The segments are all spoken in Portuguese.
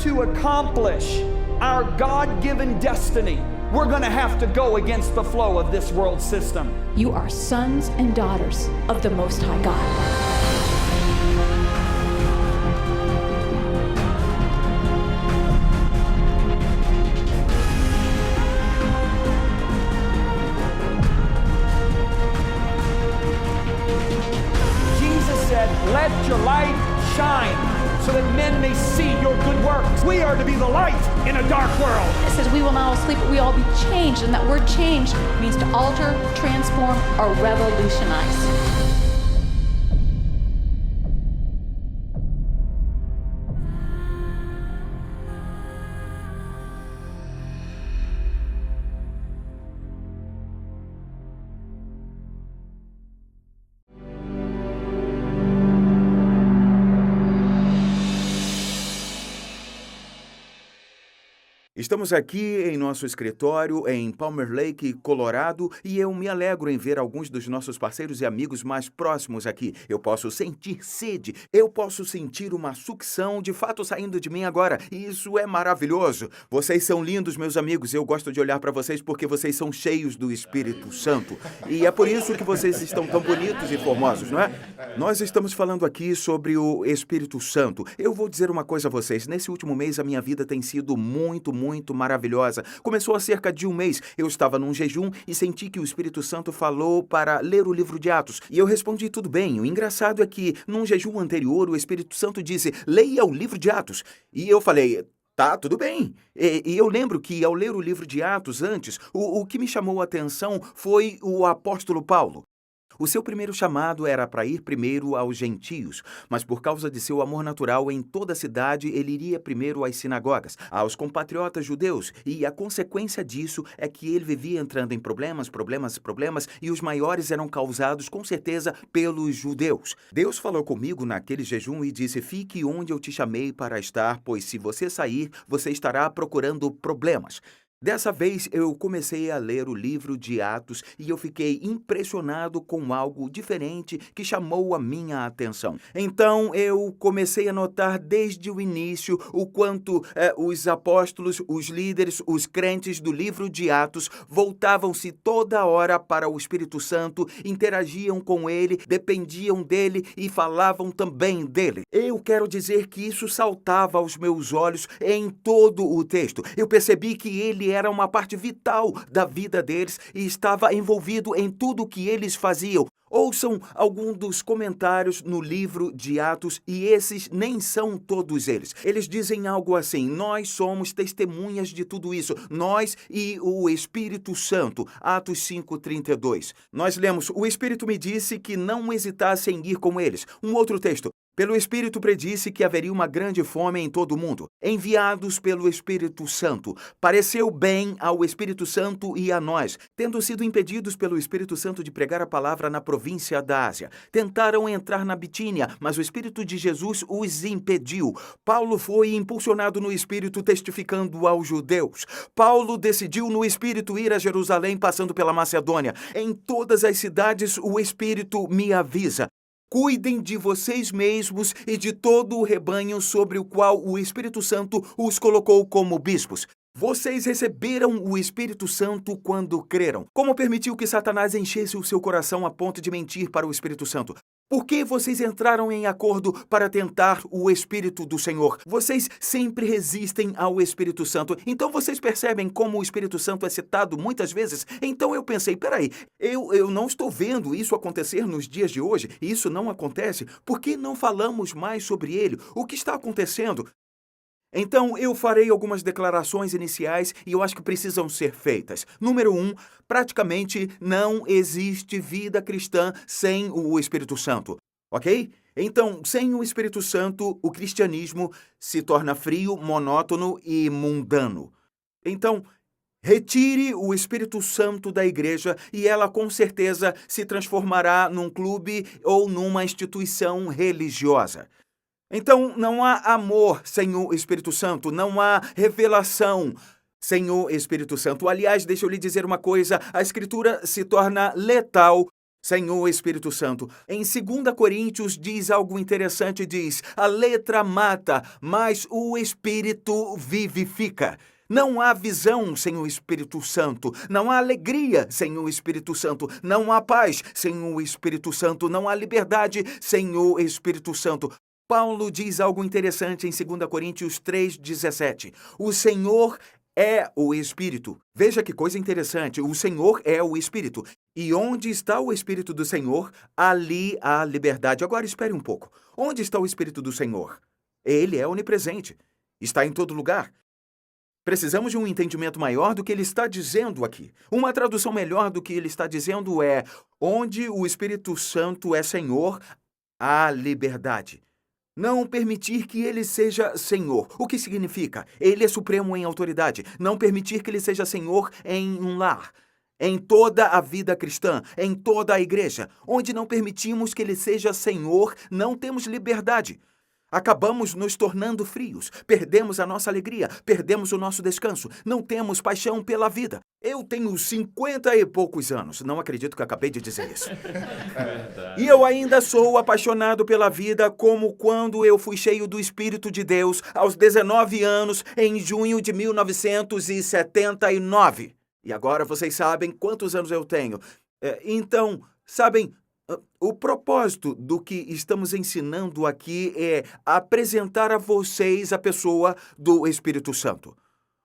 to accomplish our God-given destiny, we're going to have to go against the flow of this world system. You are sons and daughters of the Most High God. Let your light shine so that men may see your good works. We are to be the light in a dark world. It says we will not all sleep, but we all be changed. And that word change means to alter, transform, or revolutionize. Estamos aqui em nosso escritório em Palmer Lake, Colorado, e eu me alegro em ver alguns dos nossos parceiros e amigos mais próximos aqui. Eu posso sentir sede, eu posso sentir uma sucção de fato saindo de mim agora, e isso é maravilhoso. Vocês são lindos, meus amigos, eu gosto de olhar para vocês porque vocês são cheios do Espírito Santo, e é por isso que vocês estão tão bonitos e formosos, não é? Nós estamos falando aqui sobre o Espírito Santo. Eu vou dizer uma coisa a vocês, nesse último mês a minha vida tem sido muito maravilhosa. Começou há cerca de um mês. Eu estava num jejum e senti que o Espírito Santo falou para ler o livro de Atos. E eu respondi, tudo bem. O engraçado é que, num jejum anterior, o Espírito Santo disse, leia o livro de Atos. E eu falei, tá, tudo bem. E eu lembro que, ao ler o livro de Atos antes, o que me chamou a atenção foi o apóstolo Paulo. O seu primeiro chamado era para ir primeiro aos gentios, mas por causa de seu amor natural em toda a cidade, ele iria primeiro às sinagogas, aos compatriotas judeus, e a consequência disso é que ele vivia entrando em problemas, e os maiores eram causados, com certeza, pelos judeus. Deus falou comigo naquele jejum e disse, fique onde eu te chamei para estar, pois se você sair, você estará procurando problemas. Dessa vez, eu comecei a ler o livro de Atos e eu fiquei impressionado com algo diferente que chamou a minha atenção. Então, eu comecei a notar desde o início o quanto os apóstolos, os líderes, os crentes do livro de Atos voltavam-se toda hora para o Espírito Santo, interagiam com ele, dependiam dele e falavam também dele. Eu quero dizer que isso saltava aos meus olhos em todo o texto. Eu percebi que ele era uma parte vital da vida deles e estava envolvido em tudo o que eles faziam. Ouçam alguns dos comentários no livro de Atos e esses nem são todos eles. Eles dizem algo assim, nós somos testemunhas de tudo isso, nós e o Espírito Santo, Atos 5:32. Nós lemos, o Espírito me disse que não hesitasse em ir com eles. Um outro texto, pelo Espírito predisse que haveria uma grande fome em todo o mundo. Enviados pelo Espírito Santo. Pareceu bem ao Espírito Santo e a nós, tendo sido impedidos pelo Espírito Santo de pregar a palavra na província da Ásia. Tentaram entrar na Bitínia, mas o Espírito de Jesus os impediu. Paulo foi impulsionado no Espírito, testificando aos judeus. Paulo decidiu no Espírito ir a Jerusalém, passando pela Macedônia. Em todas as cidades, o Espírito me avisa. Cuidem de vocês mesmos e de todo o rebanho sobre o qual o Espírito Santo os colocou como bispos. Vocês receberam o Espírito Santo quando creram. Como permitiu que Satanás enchesse o seu coração a ponto de mentir para o Espírito Santo? Por que vocês entraram em acordo para tentar o Espírito do Senhor? Vocês sempre resistem ao Espírito Santo. Então vocês percebem como o Espírito Santo é citado muitas vezes? Então eu pensei, peraí, eu não estou vendo isso acontecer nos dias de hoje. Isso não acontece. Por que não falamos mais sobre ele? O que está acontecendo? Então, eu farei algumas declarações iniciais e eu acho que precisam ser feitas. Número 1, praticamente não existe vida cristã sem o Espírito Santo, ok? Então, sem o Espírito Santo, o cristianismo se torna frio, monótono e mundano. Então, retire o Espírito Santo da igreja e ela com certeza se transformará num clube ou numa instituição religiosa. Então, não há amor sem o Espírito Santo, não há revelação sem o Espírito Santo. Aliás, deixa eu lhe dizer uma coisa, a Escritura se torna letal Senhor Espírito Santo. Em 2 Coríntios diz algo interessante, diz: a letra mata, mas o Espírito vivifica. Não há visão sem o Espírito Santo. Não há alegria sem o Espírito Santo. Não há paz sem o Espírito Santo. Não há liberdade sem o Espírito Santo. Paulo diz algo interessante em 2 Coríntios 3,17. O Senhor é o Espírito. Veja que coisa interessante. O Senhor é o Espírito. E onde está o Espírito do Senhor, ali há liberdade. Agora espere um pouco. Onde está o Espírito do Senhor? Ele é onipresente. Está em todo lugar. Precisamos de um entendimento maior do que ele está dizendo aqui. Uma tradução melhor do que ele está dizendo é: onde o Espírito Santo é Senhor, há liberdade. Não permitir que ele seja Senhor. O que significa? Ele é supremo em autoridade. Não permitir que ele seja Senhor em um lar. Em toda a vida cristã, em toda a igreja. Onde não permitimos que ele seja Senhor, não temos liberdade. Acabamos nos tornando frios, perdemos a nossa alegria, perdemos o nosso descanso, não temos paixão pela vida. Eu tenho 50 e poucos anos, não acredito que acabei de dizer isso. E eu ainda sou apaixonado pela vida como quando eu fui cheio do Espírito de Deus aos 19 anos, em junho de 1979. E agora vocês sabem quantos anos eu tenho. Então, sabem... O propósito do que estamos ensinando aqui é apresentar a vocês a pessoa do Espírito Santo.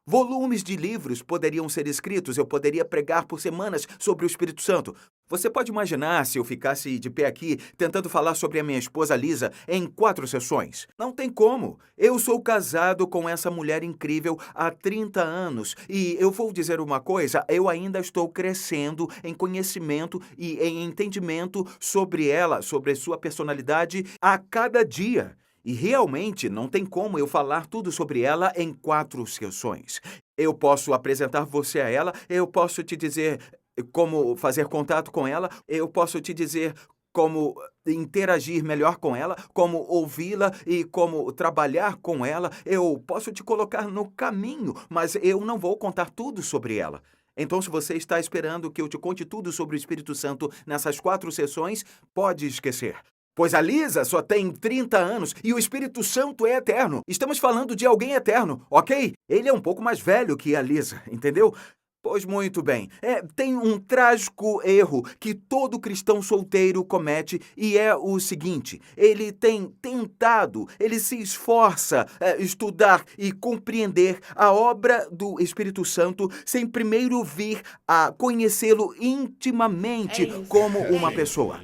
Volumes de livros poderiam ser escritos, eu poderia pregar por semanas sobre o Espírito Santo. Você pode imaginar se eu ficasse de pé aqui tentando falar sobre a minha esposa Lisa em 4 sessões? Não tem como. Eu sou casado com essa mulher incrível há 30 anos e eu vou dizer uma coisa, eu ainda estou crescendo em conhecimento e em entendimento sobre ela, sobre sua personalidade a cada dia. E realmente não tem como eu falar tudo sobre ela em 4 sessões. Eu posso apresentar você a ela, eu posso te dizer como fazer contato com ela, eu posso te dizer como interagir melhor com ela, como ouvi-la e como trabalhar com ela. Eu posso te colocar no caminho, mas eu não vou contar tudo sobre ela. Então, se você está esperando que eu te conte tudo sobre o Espírito Santo nessas 4 sessões, pode esquecer. Pois a Lisa só tem 30 anos e o Espírito Santo é eterno. Estamos falando de alguém eterno, ok? Ele é um pouco mais velho que a Lisa, entendeu? Pois muito bem. Tem um trágico erro que todo cristão solteiro comete e é o seguinte: ele tem tentado, ele se esforça estudar e compreender a obra do Espírito Santo sem primeiro vir a conhecê-lo intimamente como uma pessoa.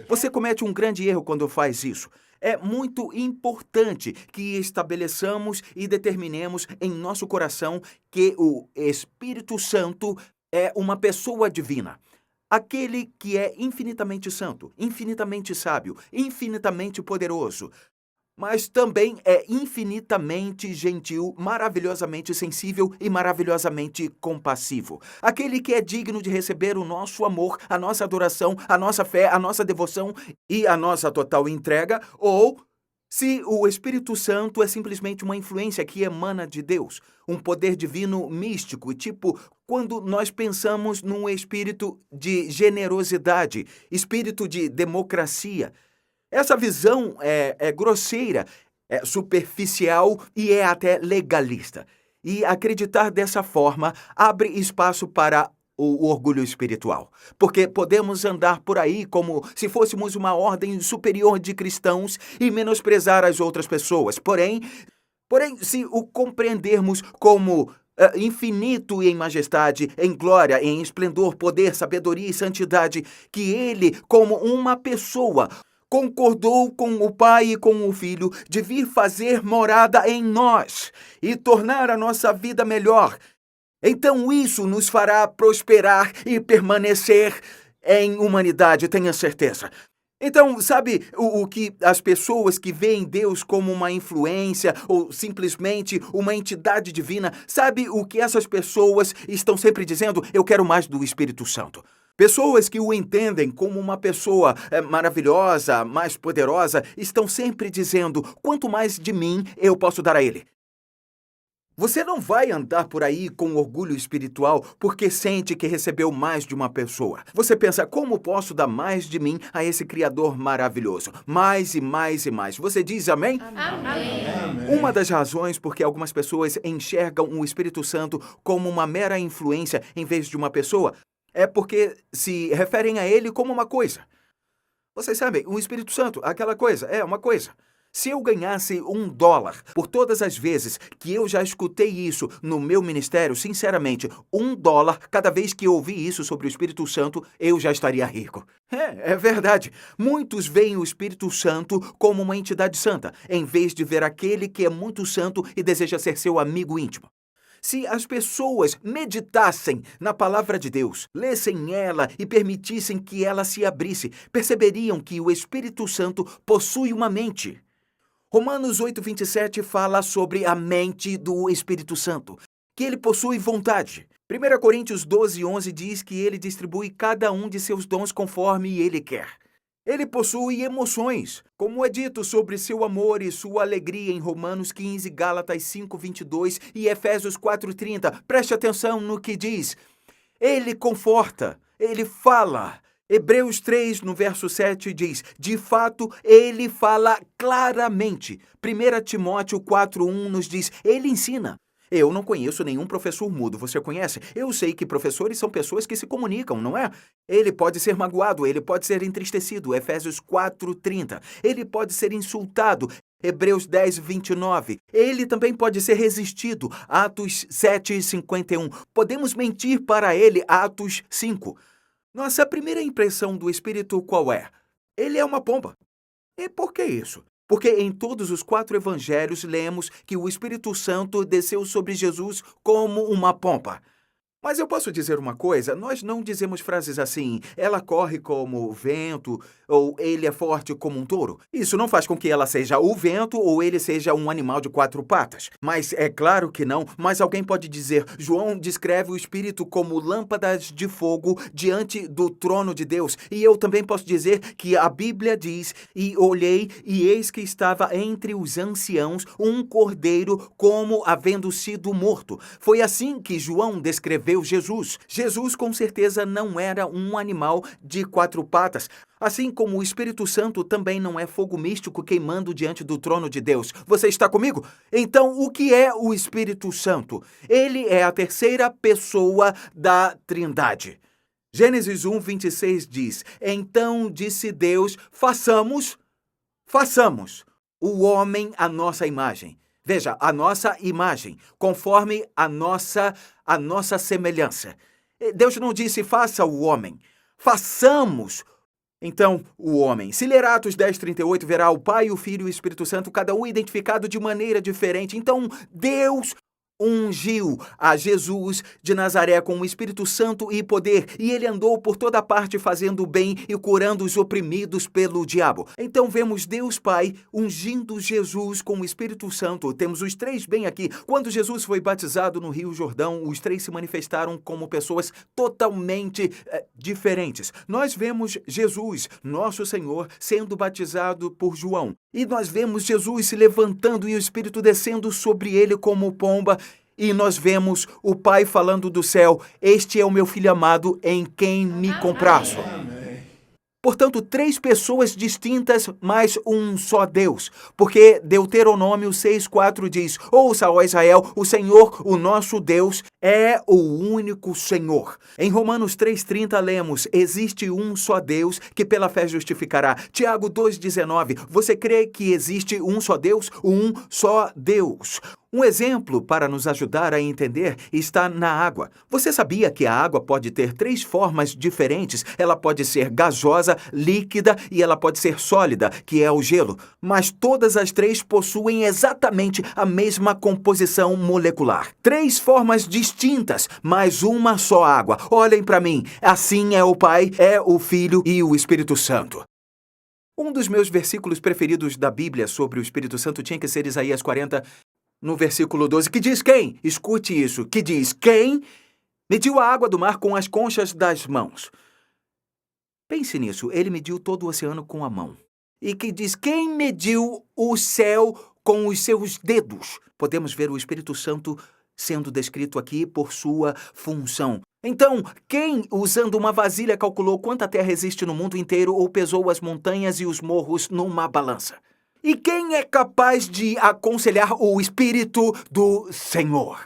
Você comete um grande erro quando faz isso. É muito importante que estabeleçamos e determinemos em nosso coração que o Espírito Santo é uma pessoa divina. Aquele que é infinitamente santo, infinitamente sábio, infinitamente poderoso, mas também é infinitamente gentil, maravilhosamente sensível e maravilhosamente compassivo. Aquele que é digno de receber o nosso amor, a nossa adoração, a nossa fé, a nossa devoção e a nossa total entrega, ou se o Espírito Santo é simplesmente uma influência que emana de Deus, um poder divino místico, tipo quando nós pensamos num espírito de generosidade, espírito de democracia. Essa visão é grosseira, é superficial e é até legalista. E acreditar dessa forma abre espaço para o orgulho espiritual. Porque podemos andar por aí como se fôssemos uma ordem superior de cristãos e menosprezar as outras pessoas. Porém, se o compreendermos como infinito em majestade, em glória, em esplendor, poder, sabedoria e santidade, que ele, como uma pessoa, concordou com o Pai e com o Filho de vir fazer morada em nós e tornar a nossa vida melhor. Então isso nos fará prosperar e permanecer em humanidade, tenha certeza. Então, sabe o que as pessoas que veem Deus como uma influência ou simplesmente uma entidade divina, sabe o que essas pessoas estão sempre dizendo? Eu quero mais do Espírito Santo. Pessoas que o entendem como uma pessoa maravilhosa, mais poderosa, estão sempre dizendo: quanto mais de mim eu posso dar a ele. Você não vai andar por aí com orgulho espiritual porque sente que recebeu mais de uma pessoa. Você pensa, como posso dar mais de mim a esse Criador maravilhoso? Mais e mais e mais. Você diz amém? Amém. Uma das razões por que algumas pessoas enxergam o Espírito Santo como uma mera influência em vez de uma pessoa é porque se referem a ele como uma coisa. Vocês sabem, o Espírito Santo, aquela coisa, é uma coisa. Se eu ganhasse $1 por todas as vezes que eu já escutei isso no meu ministério, sinceramente, $1 cada vez que eu ouvi isso sobre o Espírito Santo, eu já estaria rico. É verdade. Muitos veem o Espírito Santo como uma entidade santa, em vez de ver aquele que é muito santo e deseja ser seu amigo íntimo. Se as pessoas meditassem na palavra de Deus, lessem ela e permitissem que ela se abrisse, perceberiam que o Espírito Santo possui uma mente. Romanos 8:27 fala sobre a mente do Espírito Santo, que ele possui vontade. 1 Coríntios 12:11 diz que ele distribui cada um de seus dons conforme ele quer. Ele possui emoções, como é dito sobre seu amor e sua alegria em Romanos 15, Gálatas 5:22 e Efésios 4:30. Preste atenção no que diz. Ele conforta, ele fala. Hebreus 3, no verso 7, diz, de fato, ele fala claramente. 1 Timóteo 4:1 nos diz, ele ensina. Eu não conheço nenhum professor mudo, você conhece? Eu sei que professores são pessoas que se comunicam, não é? Ele pode ser magoado, ele pode ser entristecido, Efésios 4:30. Ele pode ser insultado, Hebreus 10:29. Ele também pode ser resistido, Atos 7:51. Podemos mentir para ele, Atos 5. Nossa primeira impressão do Espírito qual é? Ele é uma pomba. E por que isso? Porque em todos os 4 evangelhos lemos que o Espírito Santo desceu sobre Jesus como uma pomba. Mas eu posso dizer uma coisa, nós não dizemos frases assim, ela corre como o vento, ou ele é forte como um touro. Isso não faz com que ela seja o vento ou ele seja um animal de 4 patas. Mas é claro que não, mas alguém pode dizer, João descreve o Espírito como lâmpadas de fogo diante do trono de Deus. E eu também posso dizer que a Bíblia diz, e olhei, e eis que estava entre os anciãos um cordeiro como havendo sido morto. Foi assim que João descreveu Jesus. Jesus com certeza não era um animal de 4 patas. Assim como o Espírito Santo também não é fogo místico queimando diante do trono de Deus. Você está comigo? Então, o que é o Espírito Santo? Ele é a terceira pessoa da Trindade. Gênesis 1:26 diz, então disse Deus, façamos o homem à nossa imagem. Veja, a nossa imagem, conforme a nossa semelhança. Deus não disse faça o homem, façamos então o homem. Se ler Atos 10:38, verá o Pai, o Filho e o Espírito Santo, cada um identificado de maneira diferente. Então Deus ungiu a Jesus de Nazaré com o Espírito Santo e poder, e ele andou por toda parte fazendo o bem e curando os oprimidos pelo diabo. Então vemos Deus Pai ungindo Jesus com o Espírito Santo. Temos os 3 bem aqui. Quando Jesus foi batizado no Rio Jordão, os 3 se manifestaram como pessoas totalmente diferentes. Nós vemos Jesus, nosso Senhor, sendo batizado por João. E nós vemos Jesus se levantando e o Espírito descendo sobre ele como pomba. E nós vemos o Pai falando do céu, este é o meu Filho amado em quem me comprazo. Portanto, 3 pessoas distintas, mas um só Deus. Porque Deuteronômio 6:4 diz, ouça, ó Israel, o Senhor, o nosso Deus, é o único Senhor. Em Romanos 3:30 lemos, existe um só Deus que pela fé justificará. Tiago 2:19, você crê que existe um só Deus? Um só Deus. Um exemplo para nos ajudar a entender está na água. Você sabia que a água pode ter 3 formas diferentes? Ela pode ser gasosa, líquida e ela pode ser sólida, que é o gelo. Mas todas as 3 possuem exatamente a mesma composição molecular. 3 formas distintas, mas uma só água. Olhem para mim. Assim é o Pai, é o Filho e o Espírito Santo. Um dos meus versículos preferidos da Bíblia sobre o Espírito Santo tinha que ser Isaías 40, no versículo 12, que diz quem? Escute isso, que diz quem mediu a água do mar com as conchas das mãos. Pense nisso, ele mediu todo o oceano com a mão. E que diz quem mediu o céu com os seus dedos. Podemos ver o Espírito Santo sendo descrito aqui por sua função. Então, quem, usando uma vasilha, calculou quanta terra existe no mundo inteiro ou pesou as montanhas e os morros numa balança? E quem é capaz de aconselhar o Espírito do Senhor?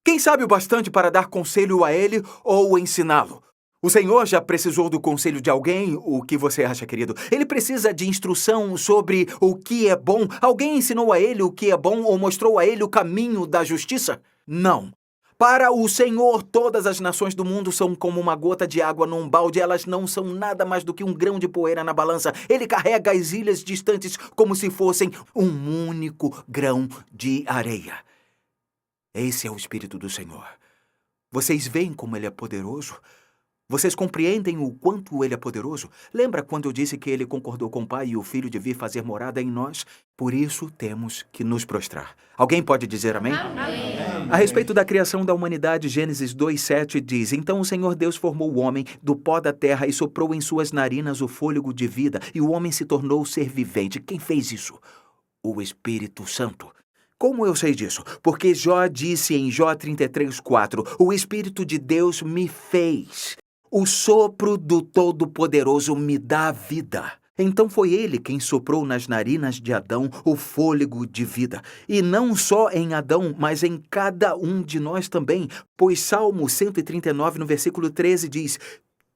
Quem sabe o bastante para dar conselho a ele ou ensiná-lo? O Senhor já precisou do conselho de alguém? O que você acha, querido? Ele precisa de instrução sobre o que é bom? Alguém ensinou a ele o que é bom ou mostrou a ele o caminho da justiça? Não. Para o Senhor, todas as nações do mundo são como uma gota de água num balde. Elas não são nada mais do que um grão de poeira na balança. Ele carrega as ilhas distantes como se fossem um único grão de areia. Esse é o Espírito do Senhor. Vocês veem como ele é poderoso? Vocês compreendem o quanto ele é poderoso? Lembra quando eu disse que ele concordou com o Pai e o Filho de vir fazer morada em nós? Por isso temos que nos prostrar. Alguém pode dizer amém? Amém. A respeito da criação da humanidade, Gênesis 2:7 diz: Então o Senhor Deus formou o homem do pó da terra e soprou em suas narinas o fôlego de vida, e o homem se tornou ser vivente. Quem fez isso? O Espírito Santo. Como eu sei disso? Porque Jó disse em Jó 33:4: O Espírito de Deus me fez. O sopro do Todo-Poderoso me dá vida. Então foi ele quem soprou nas narinas de Adão o fôlego de vida. E não só em Adão, mas em cada um de nós também. Pois Salmo 139, no versículo 13, diz: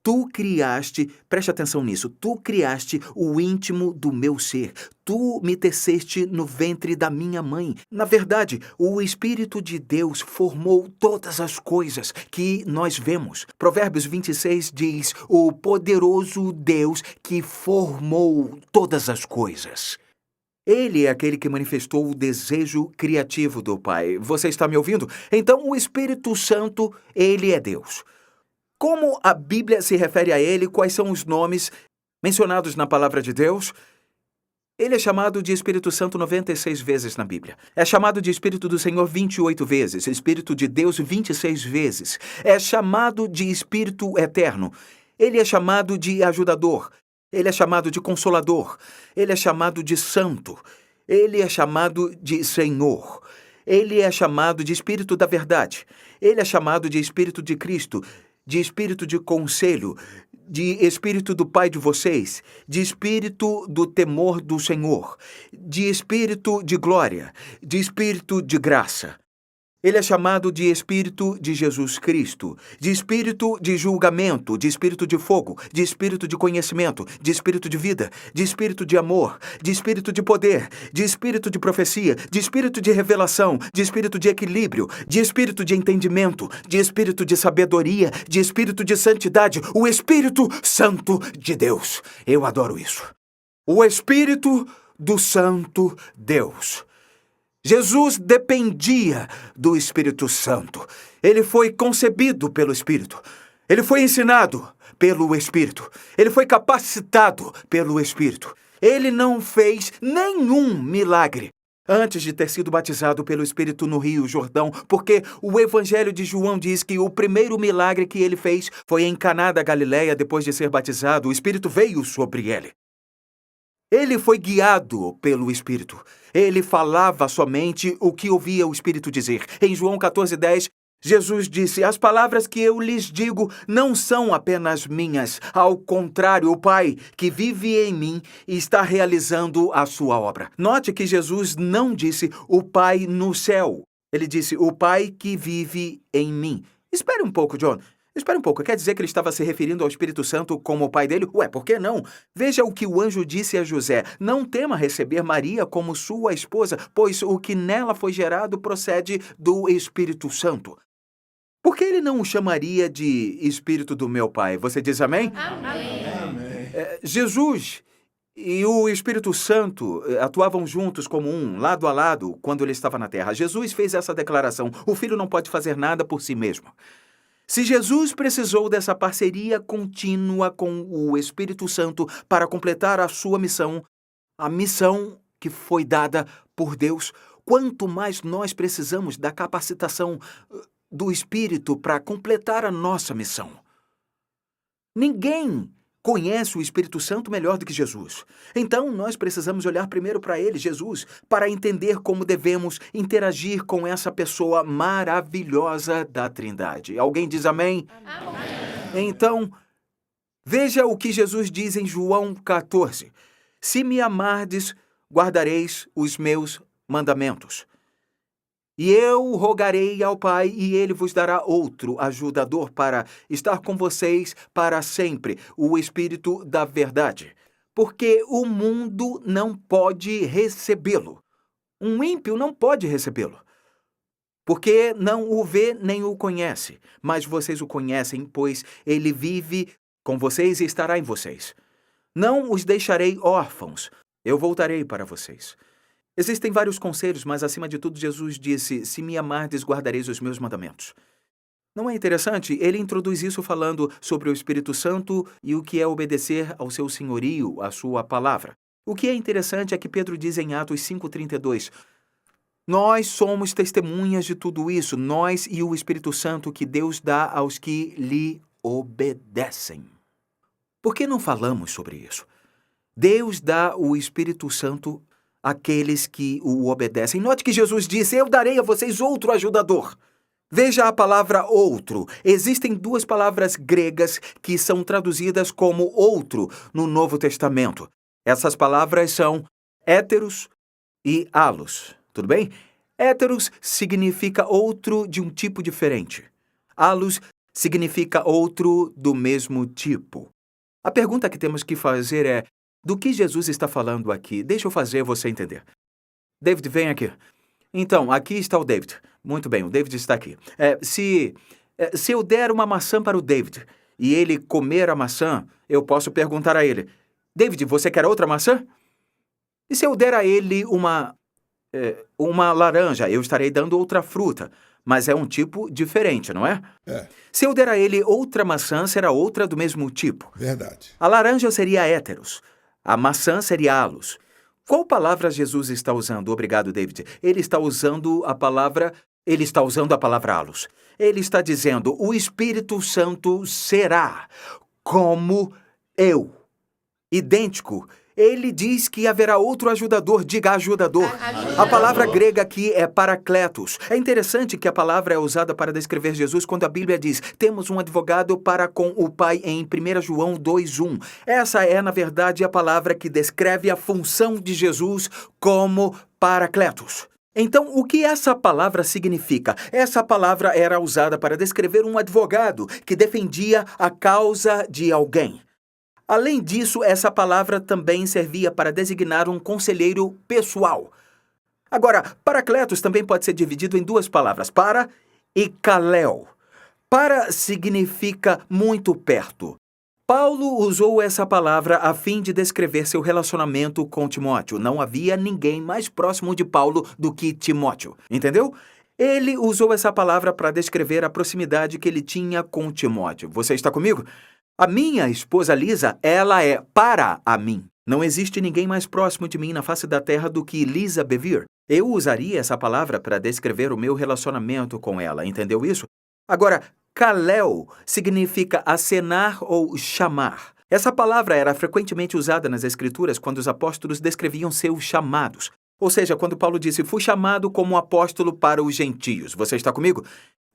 Tu criaste, preste atenção nisso, tu criaste o íntimo do meu ser. Tu me teceste no ventre da minha mãe. Na verdade, o Espírito de Deus formou todas as coisas que nós vemos. Provérbios 26 diz: O poderoso Deus que formou todas as coisas. Ele é aquele que manifestou o desejo criativo do Pai. Você está me ouvindo? Então, o Espírito Santo, ele é Deus. Como a Bíblia se refere a ele? Quais são os nomes mencionados na Palavra de Deus? Ele é chamado de Espírito Santo 96 vezes na Bíblia. É chamado de Espírito do Senhor 28 vezes. Espírito de Deus 26 vezes. É chamado de Espírito Eterno. Ele é chamado de Ajudador. Ele é chamado de Consolador. Ele é chamado de Santo. Ele é chamado de Senhor. Ele é chamado de Espírito da Verdade. Ele é chamado de Espírito de Cristo, de Espírito de Conselho, de Espírito do Pai de vocês, de Espírito do temor do Senhor, de Espírito de glória, de Espírito de graça. Ele é chamado de Espírito de Jesus Cristo, de Espírito de julgamento, de Espírito de fogo, de Espírito de conhecimento, de Espírito de vida, de Espírito de amor, de Espírito de poder, de Espírito de profecia, de Espírito de revelação, de Espírito de equilíbrio, de Espírito de entendimento, de Espírito de sabedoria, de Espírito de santidade, o Espírito Santo de Deus. Eu adoro isso. O Espírito do Santo Deus. Jesus dependia do Espírito Santo. Ele foi concebido pelo Espírito. Ele foi ensinado pelo Espírito. Ele foi capacitado pelo Espírito. Ele não fez nenhum milagre antes de ter sido batizado pelo Espírito no Rio Jordão, porque o Evangelho de João diz que o primeiro milagre que ele fez foi em Caná da Galileia. Depois de ser batizado, o Espírito veio sobre ele. Ele foi guiado pelo Espírito. Ele falava somente o que ouvia o Espírito dizer. Em João 14:10, Jesus disse: As palavras que eu lhes digo não são apenas minhas. Ao contrário, o Pai que vive em mim está realizando a sua obra. Note que Jesus não disse o Pai no céu. Ele disse o Pai que vive em mim. Espere um pouco, John. Espera um pouco, quer dizer que ele estava se referindo ao Espírito Santo como o pai dele? Ué, por que não? Veja o que o anjo disse a José: Não tema receber Maria como sua esposa, pois o que nela foi gerado procede do Espírito Santo. Por que ele não o chamaria de Espírito do meu Pai? Você diz amém? Amém. Jesus e o Espírito Santo atuavam juntos como um, lado a lado, quando ele estava na terra. Jesus fez essa declaração: O Filho não pode fazer nada por si mesmo. Se Jesus precisou dessa parceria contínua com o Espírito Santo para completar a sua missão, a missão que foi dada por Deus, quanto mais nós precisamos da capacitação do Espírito para completar a nossa missão. Ninguém conhece o Espírito Santo melhor do que Jesus. Então, nós precisamos olhar primeiro para ele, Jesus, para entender como devemos interagir com essa pessoa maravilhosa da Trindade. Alguém diz amém? Amém. Então, veja o que Jesus diz em João 14. Se me amardes, guardareis os meus mandamentos. E eu rogarei ao Pai, e ele vos dará outro ajudador para estar com vocês para sempre, o Espírito da verdade. Porque o mundo não pode recebê-lo. Um ímpio não pode recebê-lo. Porque não o vê nem o conhece. Mas vocês o conhecem, pois ele vive com vocês e estará em vocês. Não os deixarei órfãos. Eu voltarei para vocês. Existem vários conselhos, mas acima de tudo Jesus disse, se me amardes, guardareis os meus mandamentos. Não é interessante? Ele introduz isso falando sobre o Espírito Santo e o que é obedecer ao seu senhorio, à sua palavra. O que é interessante é que Pedro diz em Atos 5,32, nós somos testemunhas de tudo isso, nós e o Espírito Santo que Deus dá aos que lhe obedecem. Por que não falamos sobre isso? Deus dá o Espírito Santo àqueles que o obedecem. Note que Jesus disse, eu darei a vocês outro ajudador. Veja a palavra outro. Existem duas palavras gregas que são traduzidas como outro no Novo Testamento. Essas palavras são héteros e halos. Tudo bem? Héteros significa outro de um tipo diferente. Halos significa outro do mesmo tipo. A pergunta que temos que fazer é, do que Jesus está falando aqui? Deixa eu fazer você entender. David, vem aqui. Então, aqui está o David. Muito bem, o David está aqui. Se eu der uma maçã para o David e ele comer a maçã, eu posso perguntar a ele, David, você quer outra maçã? E se eu der a ele uma laranja, eu estarei dando outra fruta, mas é um tipo diferente, não é? Se eu der a ele outra maçã, será outra do mesmo tipo. Verdade. A laranja seria héteros. A maçã seria halos. Qual palavra Jesus está usando? Obrigado, David. Ele está usando a palavra halos. Ele está dizendo, o Espírito Santo será como eu. Idêntico. Ele diz que haverá outro ajudador, diga ajudador. A palavra grega aqui é paracletos. É interessante que a palavra é usada para descrever Jesus quando a Bíblia diz, temos um advogado para com o Pai em 1 João 2:1. Essa é, na verdade, a palavra que descreve a função de Jesus como paracletos. Então, o que essa palavra significa? Essa palavra era usada para descrever um advogado que defendia a causa de alguém. Além disso, essa palavra também servia para designar um conselheiro pessoal. Agora, paracletos também pode ser dividido em duas palavras, para e kaleo. Para significa muito perto. Paulo usou essa palavra a fim de descrever seu relacionamento com Timóteo. Não havia ninguém mais próximo de Paulo do que Timóteo. Entendeu? Ele usou essa palavra para descrever a proximidade que ele tinha com Timóteo. Você está comigo? A minha esposa Lisa, ela é para a mim. Não existe ninguém mais próximo de mim na face da terra do que Lisa Bevere. Eu usaria essa palavra para descrever o meu relacionamento com ela, entendeu isso? Agora, kaleo significa acenar ou chamar. Essa palavra era frequentemente usada nas Escrituras quando os apóstolos descreviam seus chamados. Ou seja, quando Paulo disse, fui chamado como apóstolo para os gentios. Você está comigo?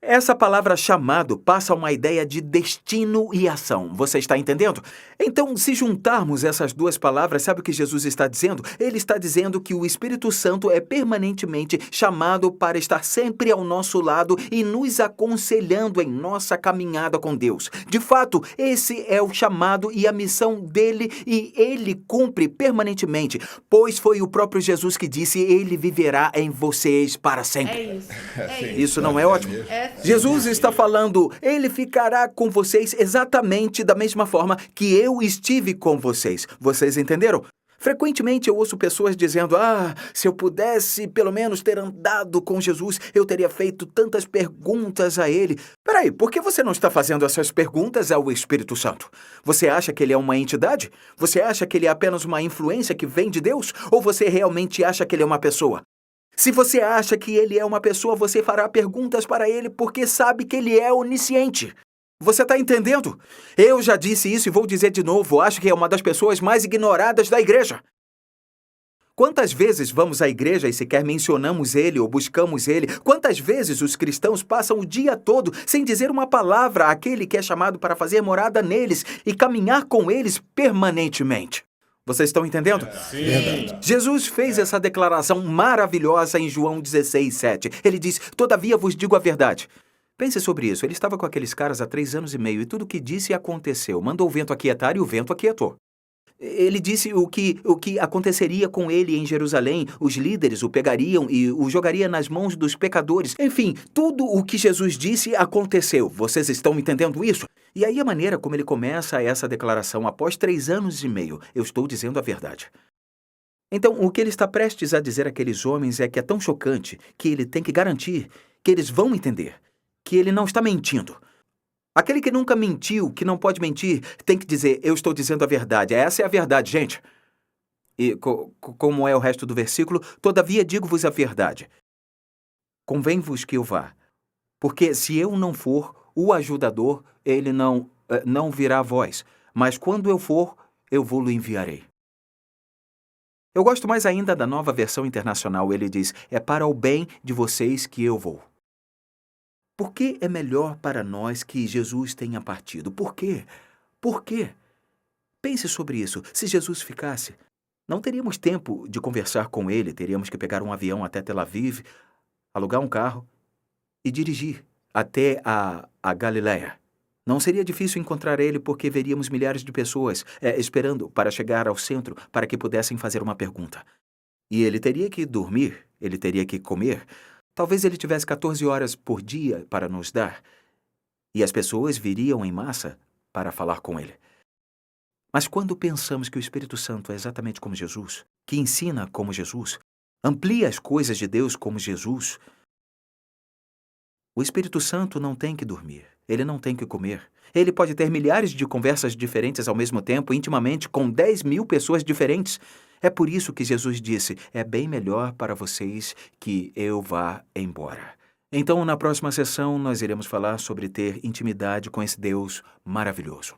Essa palavra chamado passa uma ideia de destino e ação. Você está entendendo? Então, se juntarmos essas duas palavras, sabe o que Jesus está dizendo? Ele está dizendo que o Espírito Santo é permanentemente chamado para estar sempre ao nosso lado e nos aconselhando em nossa caminhada com Deus. De fato, esse é o chamado e a missão dele e ele cumpre permanentemente, pois foi o próprio Jesus que disse, ele viverá em vocês para sempre. É isso. Isso não é ótimo? Jesus está falando, ele ficará com vocês exatamente da mesma forma que eu estive com vocês. Vocês entenderam? Frequentemente eu ouço pessoas dizendo, se eu pudesse pelo menos ter andado com Jesus, eu teria feito tantas perguntas a ele. Peraí, por que você não está fazendo essas perguntas ao Espírito Santo? Você acha que ele é uma entidade? Você acha que ele é apenas uma influência que vem de Deus? Ou você realmente acha que ele é uma pessoa? Se você acha que ele é uma pessoa, você fará perguntas para ele porque sabe que ele é onisciente. Você está entendendo? Eu já disse isso e vou dizer de novo. Acho que é uma das pessoas mais ignoradas da igreja. Quantas vezes vamos à igreja e sequer mencionamos ele ou buscamos ele? Quantas vezes os cristãos passam o dia todo sem dizer uma palavra àquele que é chamado para fazer morada neles e caminhar com eles permanentemente? Vocês estão entendendo? Sim. Jesus fez essa declaração maravilhosa em João 16:7. Ele diz: "Todavia vos digo a verdade." Pense sobre isso. Ele estava com aqueles caras há 3 anos e meio e tudo o que disse aconteceu. Mandou o vento aquietar e o vento aquietou. Ele disse o que aconteceria com ele em Jerusalém. Os líderes o pegariam e o jogaria nas mãos dos pecadores. Enfim, tudo o que Jesus disse aconteceu. Vocês estão entendendo isso? E aí a maneira como ele começa essa declaração após 3 anos e meio. Eu estou dizendo a verdade. Então, o que ele está prestes a dizer àqueles homens é que é tão chocante que ele tem que garantir que eles vão entender que ele não está mentindo. Aquele que nunca mentiu, que não pode mentir, tem que dizer: eu estou dizendo a verdade. Essa é a verdade, gente. E como é o resto do versículo? Todavia digo-vos a verdade. Convém-vos que eu vá. Porque se eu não for, o ajudador, ele não virá a vós. Mas quando eu for, eu vou-lo enviarei. Eu gosto mais ainda da Nova Versão Internacional. Ele diz: é para o bem de vocês que eu vou. Por que é melhor para nós que Jesus tenha partido? Por quê? Por quê? Pense sobre isso. Se Jesus ficasse, não teríamos tempo de conversar com ele, teríamos que pegar um avião até Tel Aviv, alugar um carro e dirigir até a Galiléia. Não seria difícil encontrar ele porque veríamos milhares de pessoas esperando para chegar ao centro para que pudessem fazer uma pergunta. E ele teria que dormir, ele teria que comer. Talvez ele tivesse 14 horas por dia para nos dar, e as pessoas viriam em massa para falar com ele. Mas quando pensamos que o Espírito Santo é exatamente como Jesus, que ensina como Jesus, amplia as coisas de Deus como Jesus, o Espírito Santo não tem que dormir, ele não tem que comer. Ele pode ter milhares de conversas diferentes ao mesmo tempo, intimamente, com 10.000 pessoas diferentes. É por isso que Jesus disse: é bem melhor para vocês que eu vá embora. Então, na próxima sessão, nós iremos falar sobre ter intimidade com esse Deus maravilhoso.